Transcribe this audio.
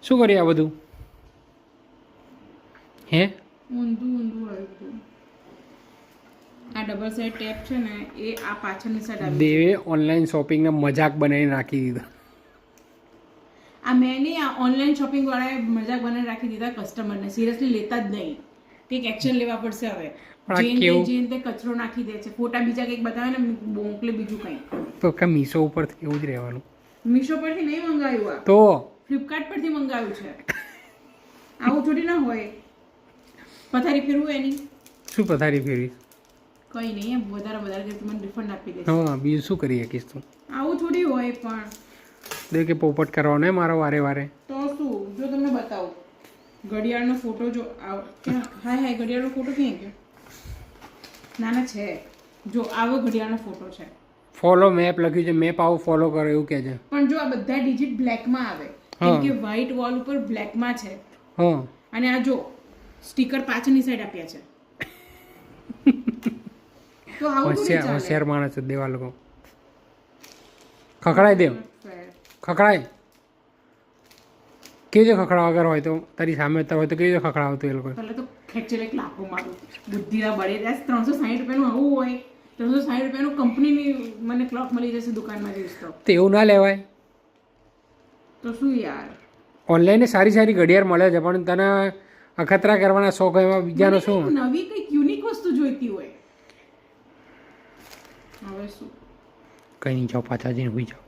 શું કરીએ આ બધું હે ઊંધું આવ્યું. આ ડબલ સાઇડ ટેપ છે ને એ આ પાછળની સાઈડ આવી. દેવે ઓનલાઈન શોપિંગને મજાક બનાવીને રાખી દીધો. આ મેં નહીં, આ ઓનલાઈન શોપિંગ વાળાએ મજાક બનાવીને રાખી દીધા કસ્ટમરને. સિરિયસલી લેતા જ નહીં. કંઈક એક્શન લેવા પડશે હવે. જેને તે કચરો નાખી દે છે. ફોટા બીજા કંઈક બતાવે ને મોકલે બીજું કંઈ. તો કે મીશો ઉપરથી એવું જ રહેવાનું. મીશો પરથી નહીં મંગાવ્યું, આ તો ફ્લિપકાર્ટ પરથી મંગાવ્યું છે. આવું થોડી ના હોય. પથારી ફેરવું એની. શું પથારી ફેરવી? કંઈ નહીં, એમ વધારે કે મને રિફંડ આપી દે. હા, બીજું શું કરી શકીશ તું? આવું થોડી હોય પણ. દે કે પોપટ કરવાનો હે મારો વારે વારે. તો શું, જો તમને બતાવું ઘડિયાળનો ફોટો, જો હાય ઘડિયાળનો ફોટો ક્યાં ગયો? ના છે, જો આવો ઘડિયાળનો ફોટો છે. ફોલો મેપ લખ્યું છે, મેપ આવો ફોલો કરો એવું કહે છે. પણ જો આ બધા ડિજિટ બ્લેકમાં આવે, કેમ કે વ્હાઈટ વોલ ઉપર બ્લેકમાં છે. હા, અને આ જો સ્ટીકર પાછળની સાઈડ આપ્યા છે. તો આવું હોશિયાર માણસ છે દેવા લોકો. ખખડાઈ દેવ, ખખડાય કેવી રીતે ખખડાવ વગર હોય તો તારી સામે હોય તો કેવી રીતે ખખડાવતું એ લોકો? પહેલાં તો ખેંચેલ એક લાખો મારું બુદ્ધિના બળે 360 રૂપિયાનું આવું હોય. 360 રૂપિયાનું કંપનીની મને ક્લોક મળી જશે દુકાનમાં જઈશ તો એવું ના લેવાય. તો શું યાર, ઓનલાઈન સારી સારી ઘડિયાળ મળે છે પણ તને અખતરા કરવાના શોખ એમાં બીજાનો શું? નવી કંઈક યુનિક વસ્તુ જોઈતી હોય. હવે શું, કંઈ નહીં, જાઓ પાછા જઈને હોઈ જાઓ.